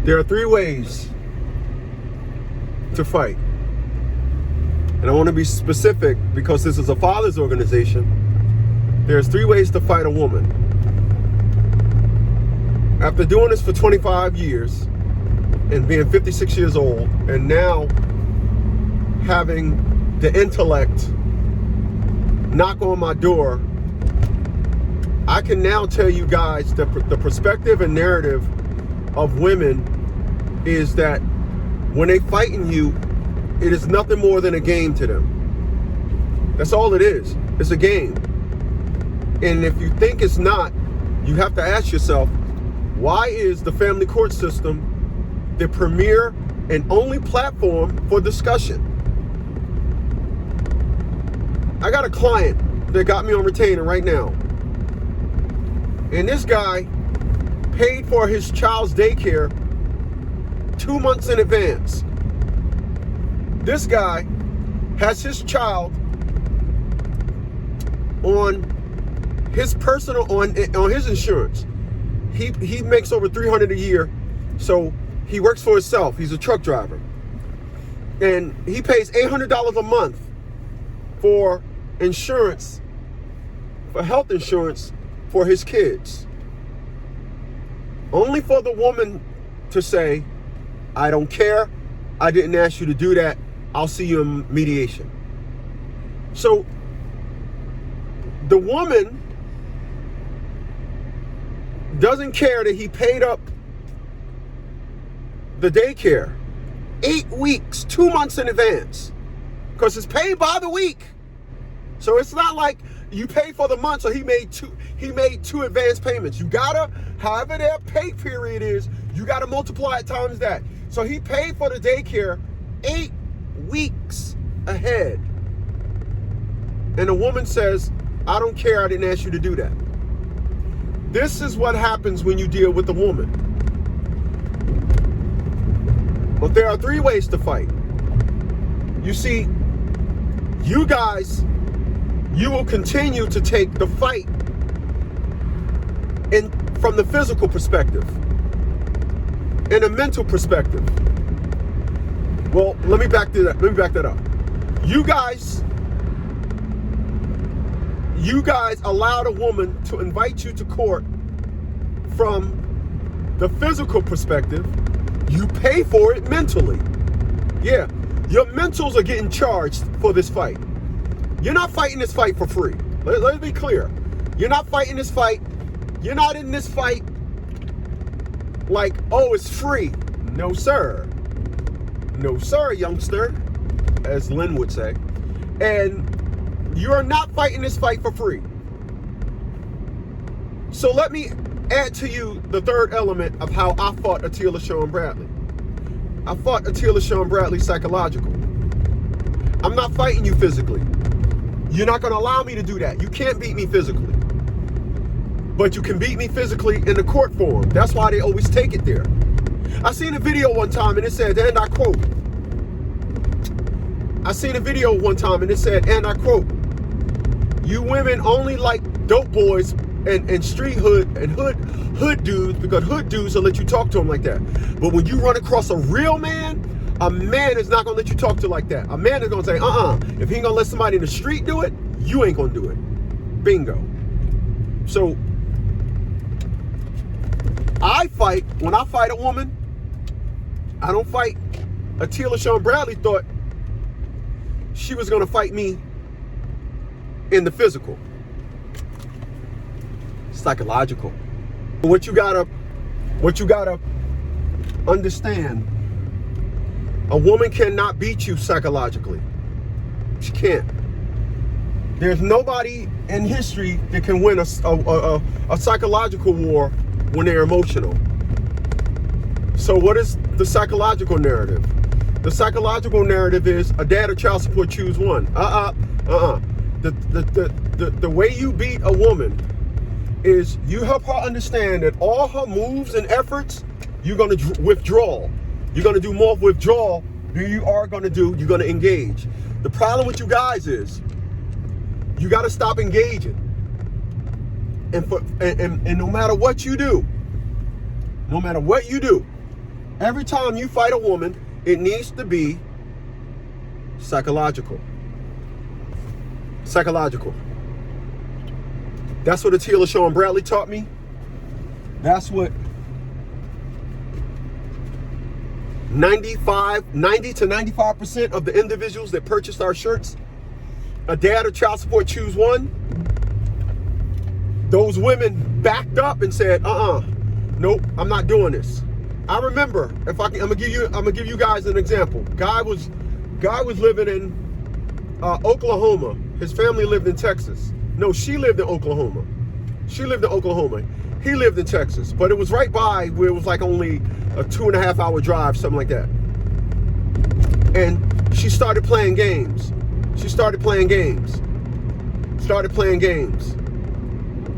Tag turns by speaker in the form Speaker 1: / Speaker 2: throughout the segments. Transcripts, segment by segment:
Speaker 1: There are three ways to fight. And I want to be specific because this is a father's organization. There's three ways to fight a woman. After doing this for 25 years and being 56 years old and now having the intellect knock on my door, I can now tell you guys that the perspective and narrative of women is that when they fighting you, it is nothing more than a game to them. That's all it is. It's a game. And if you think it's not, you have to ask yourself, why is the family court system the premier and only platform for discussion? I got a client that got me on retainer right now. And this guy paid for his child's daycare 2 months in advance. This guy has his child on his personal, on his insurance. He makes over $300 a year, so he works for himself. He's a truck driver. And he pays $800 a month for insurance, for health insurance for his kids. Only for the woman to say, I don't care, I didn't ask you to do that, I'll see you in mediation. So the woman doesn't care that he paid up the daycare 8 weeks, 2 months in advance, because it's paid by the week. So it's not like you pay for the month, so he made two advance payments. You gotta, however their pay period is, you gotta multiply it times that. So he paid for the daycare 8 weeks ahead. And the woman says, I don't care, I didn't ask you to do that. This is what happens when you deal with a woman. But there are three ways to fight. You see, you guys, you will continue to take the fight from the physical perspective and a mental perspective. Well, let me back that up. You guys allowed a woman to invite you to court from the physical perspective. You pay for it mentally. Yeah, your mentals are getting charged for this fight. You're not fighting this fight for free. Let's be clear. You're not fighting this fight. You're not in this fight like, oh, it's free. No, sir. No, sir, youngster, as Lynn would say. And you're not fighting this fight for free. So let me add to you the third element of how I fought Atila Sean Bradley. I fought Atila Sean Bradley psychological. I'm not fighting you physically. You're not going to allow me to do that. You can't beat me physically. But you can beat me physically in the court forum. That's why they always take it there. I seen a video one time and it said, and I quote, you women only like dope boys and street hood and hood dudes, because hood dudes will let you talk to them like that. But when you run across a real man, a man is not gonna let you talk to like that. A man is gonna say, if he ain't gonna let somebody in the street do it, you ain't gonna do it. Bingo. So when I fight a woman, I don't fight. Atila Sean Bradley thought she was gonna fight me in the physical. Psychological. What you gotta understand, a woman cannot beat you psychologically. She can't. There's nobody in history that can win a psychological war when they're emotional. So what is the psychological narrative? The psychological narrative is a dad or child support, choose one. The way you beat a woman is you help her understand that all her moves and efforts, you're going to withdraw. You're going to do more withdrawal than you're going to engage. The problem with you guys is you got to stop engaging. And no matter what you do, Every time you fight a woman, it needs to be psychological. Psychological. That's what Attila Sean Bradley taught me. That's what 90 to 95% of the individuals that purchased our shirts, A Dad or Child Support Choose One, those women backed up and said, nope, I'm not doing this. I remember, I'm gonna give you guys an example. Guy was living in Oklahoma. His family lived in Texas. No, she lived in Oklahoma. He lived in Texas, but it was right by where it was like only a 2.5 hour drive, something like that. And she started playing games.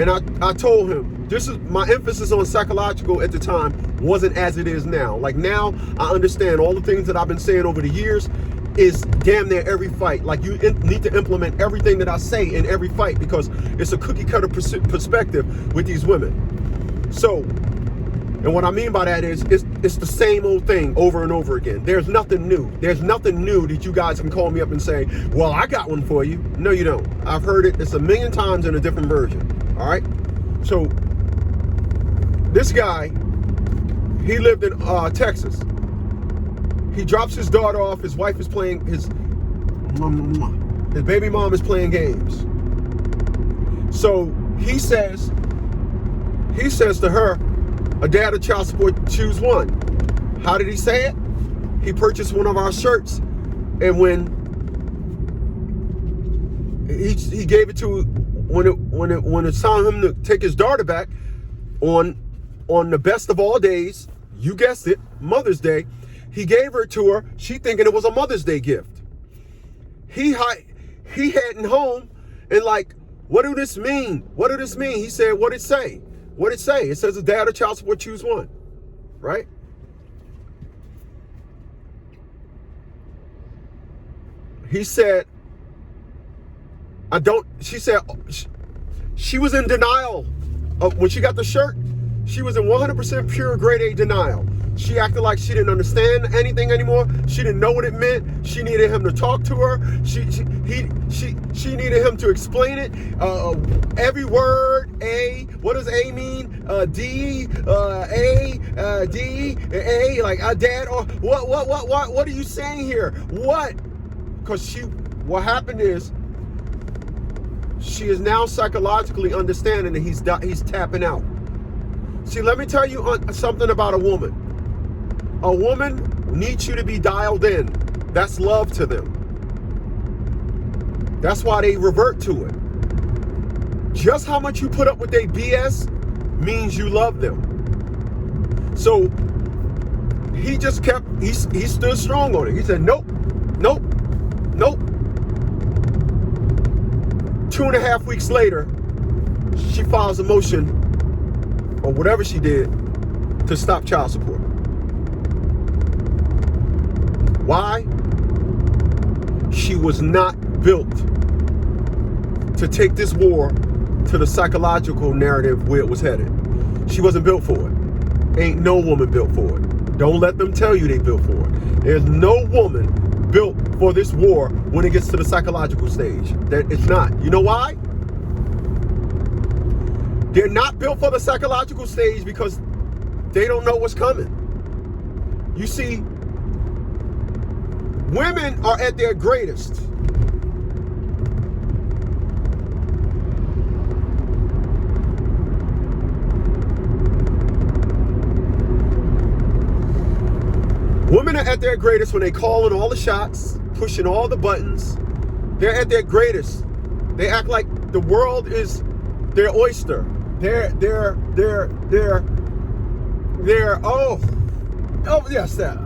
Speaker 1: And I told him, this is my emphasis on psychological at the time wasn't as it is now. Like now, I understand all the things that I've been saying over the years is damn near every fight. Like you need to implement everything that I say in every fight because it's a cookie cutter perspective with these women. So, and what I mean by that is it's the same old thing over and over again. There's nothing new. There's nothing new that you guys can call me up and say, well, I got one for you. No, you don't. I've heard it. It's a million times in a different version. All right. So this guy, he lived in Texas. He drops his daughter off. His wife is playing, his baby mom is playing games. So he says to her, A Dad or Child Support Choose One. How did he say it? He purchased one of our shirts, and when he gave it to when it's time for him to take his daughter back on the best of all days, you guessed it, Mother's Day, he gave her to her. She thinking it was a Mother's Day gift. He heading home and like, what do this mean? What do this mean? He said, what it say? What it say? It says A Dad or Child Support Choose One, right? He said, she said, she was in denial of when she got the shirt. She was in 100% pure grade A denial. She acted like she didn't understand anything anymore. She didn't know what it meant. She needed him to talk to her. She needed him to explain it. Every word, A, what does A mean? D, A, D, A, like a dad, or what are you saying here? What? Because what happened is, she is now psychologically understanding that he's tapping out. See, let me tell you something about a woman. A woman needs you to be dialed in. That's love to them. That's why they revert to it. Just how much you put up with their BS means you love them. So he just he stood strong on it. He said, nope, nope, nope. 2.5 weeks later, she files a motion or whatever she did to stop child support. Why? She was not built to take this war to the psychological narrative where it was headed. She wasn't built for it. Ain't no woman built for it. Don't let them tell you they built for it. There's no woman built for this war when it gets to the psychological stage. That it's not. You know why? They're not built for the psychological stage because they don't know what's coming. You see, women are at their greatest Women are at their greatest when they calling all the shots, pushing all the buttons. They're at their greatest. They act like the world is their oyster. They're yes, that.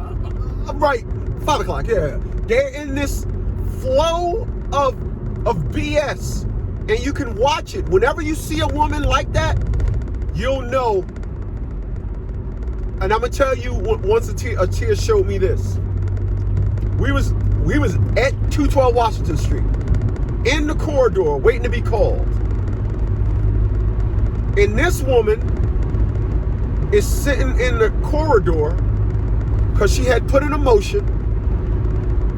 Speaker 1: I'm right. 5 o'clock, yeah. They're in this flow of BS. And you can watch it. Whenever you see a woman like that, you'll know. And I'm gonna tell you, once a Tia showed me this. We was at 212 Washington Street, in the corridor, waiting to be called. And this woman is sitting in the corridor because she had put in a motion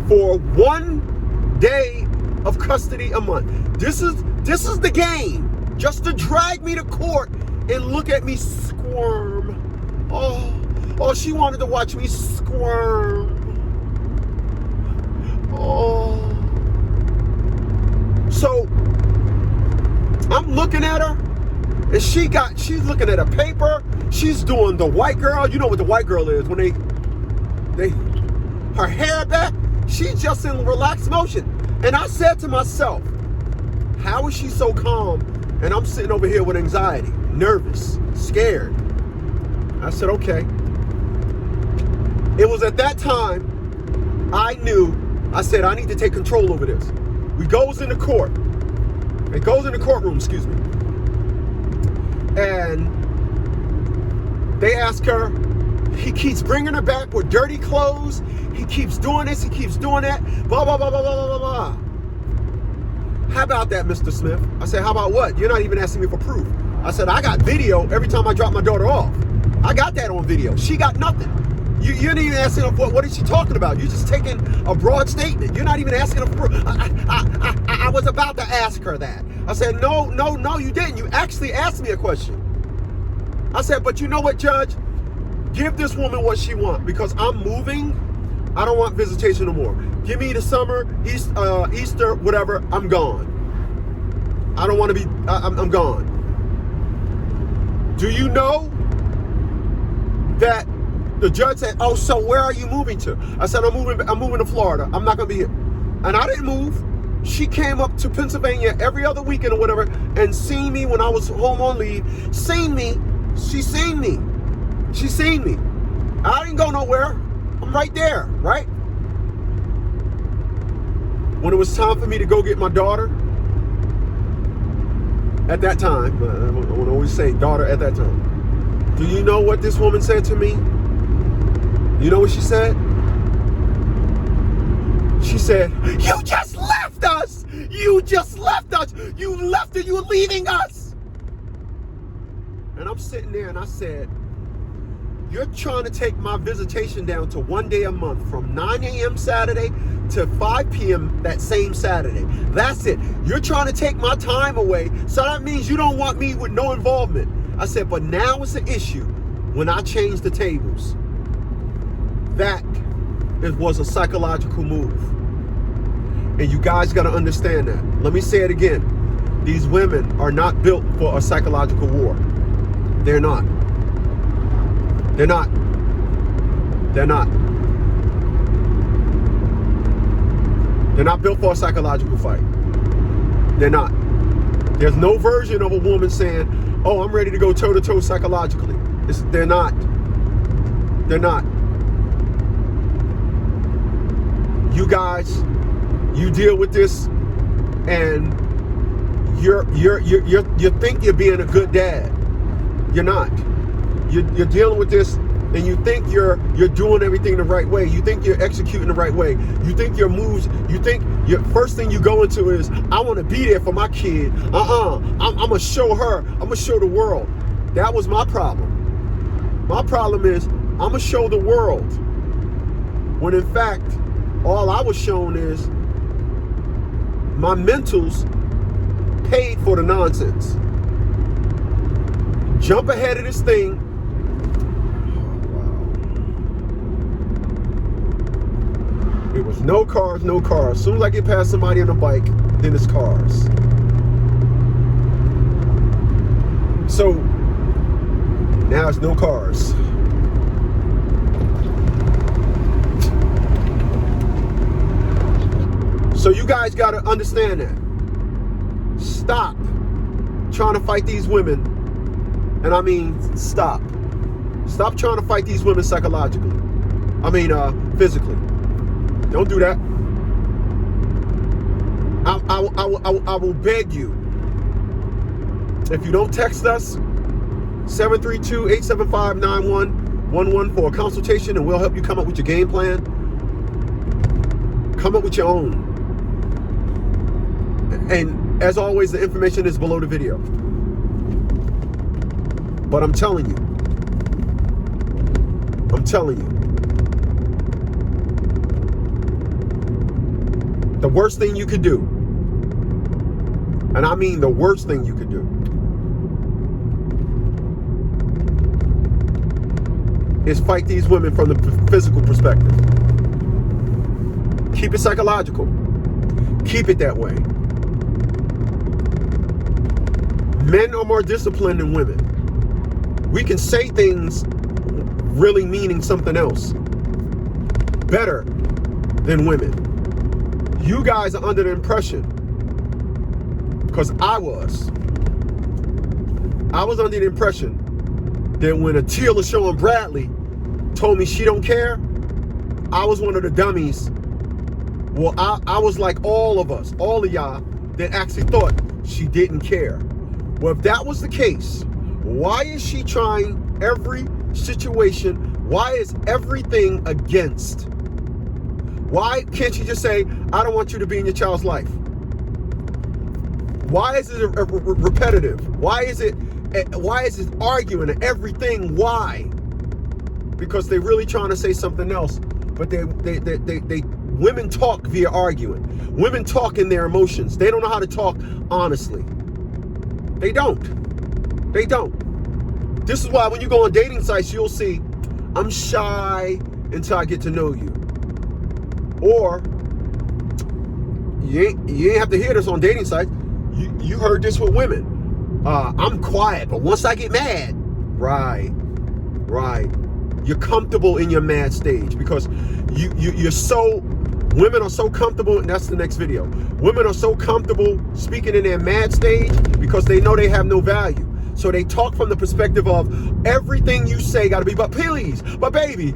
Speaker 1: for 1 day of custody a month. This is the game. Just to drag me to court and look at me squirm. Oh, she wanted to watch me squirm. Oh. So I'm looking at her, and she's looking at a paper. She's doing the white girl. You know what the white girl is when they her hair back. She's just in relaxed motion. And I said to myself, how is she so calm? And I'm sitting over here with anxiety, nervous, scared. I said, okay. It was at that time I said, I need to take control over this. It goes in the courtroom, excuse me. And they ask her, he keeps bringing her back with dirty clothes. He keeps doing this, he keeps doing that, blah, blah, blah, blah, blah, blah, blah. How about that, Mr. Smith? I said, how about what? You're not even asking me for proof. I said, I got video every time I drop my daughter off. I got that on video. She got nothing. You didn't even ask her for what is she talking about? You're just taking a broad statement. You're not even asking her for proof. I was about to ask her that. I said, no, you didn't. You actually asked me a question. I said, but you know what, Judge? Give this woman what she wants, because I'm moving. I don't want visitation no more. Give me the summer, Easter, whatever. I'm gone. I don't want to be. I'm gone. Do you know that the judge said, "Oh, so where are you moving to?" I said, "I'm moving to Florida. I'm not gonna be here." And I didn't move. She came up to Pennsylvania every other weekend or whatever, and seen me when I was home on leave. Seen me. She seen me. She seen me. I didn't go nowhere. I'm right there, right? When it was time for me to go get my daughter, at that time, I want to always say daughter at that time. Do you know what this woman said to me? You know what she said? She said, "You just left us! You just left us! You left it! You're leaving us!" And I'm sitting there and I said, you're trying to take my visitation down to 1 day a month from 9 a.m. Saturday to 5 p.m. that same Saturday. That's it. You're trying to take my time away, so that means you don't want me with no involvement. I said, but now it's an issue when I change the tables. It was a psychological move. And you guys got to understand that. Let me say it again. These women are not built for a psychological war. They're not. They're not. They're not. They're not built for a psychological fight. They're not. There's no version of a woman saying, "Oh, I'm ready to go toe-to-toe psychologically." They're not. They're not. You guys, you deal with this, and you think you're being a good dad. You're not. You're dealing with this, and you think you're doing everything the right way. You think you're executing the right way. You think your moves. You think your first thing you go into is, I want to be there for my kid. I'm gonna show her. I'm gonna show the world. That was my problem. My problem is I'm gonna show the world, when in fact all I was shown is my mentals paid for the nonsense. Jump ahead of this thing. It was no cars. As soon as I get past somebody on a bike, then it's cars. So now it's no cars. So you guys got to understand that. Stop trying to fight these women. And I mean, stop. Stop trying to fight these women psychologically. Physically. Don't do that. I will beg you. If you don't text us, 732-875-9111 for a consultation, and we'll help you come up with your game plan. Come up with your own. And as always, the information is below the video. But I'm telling you, The worst thing you could do, and I mean the worst thing you could do, is fight these women from the physical perspective. Keep it psychological. Keep it that way. Men are more disciplined than women. We can say things really meaning something else better than women. You guys are under the impression, because I was under the impression that when Atia LaShawn Bradley told me she don't care, I was one of the dummies. Well, I was like all of us, all of y'all that actually thought she didn't care. Well, if that was the case, why is she trying every situation? Why is everything against? Why can't she just say, I don't want you to be in your child's life? Why is it repetitive? Why is it arguing and everything? Why? Because they're really trying to say something else, but they women talk via arguing. Women talk in their emotions. They don't know how to talk honestly. They don't. This is why when you go on dating sites, you'll see, I'm shy until I get to know you. Or, you ain't have to hear this on dating sites. You heard this with women. I'm quiet, but once I get mad, right. You're comfortable in your mad stage because women are so comfortable, and that's the next video. Women are so comfortable speaking in their mad stage because they know they have no value. So they talk from the perspective of everything you say got to be, but please, but baby.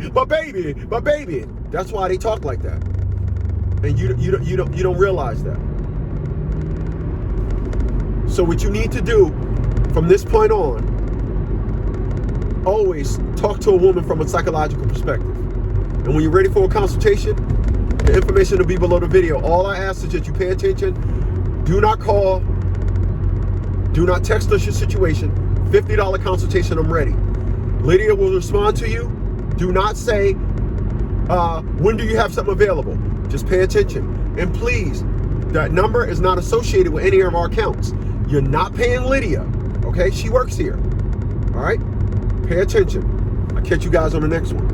Speaker 1: That's why they talk like that. And you don't realize that. So what you need to do from this point on, always talk to a woman from a psychological perspective. And when you're ready for a consultation, the information will be below the video. All I ask is that you pay attention. Do not call. Do not text us your situation. $50 consultation, I'm ready. Lydia will respond to you. Do not say, when do you have something available? Just pay attention. And please, that number is not associated with any of our accounts. You're not paying Lydia, okay? She works here, all right? Pay attention. I'll catch you guys on the next one.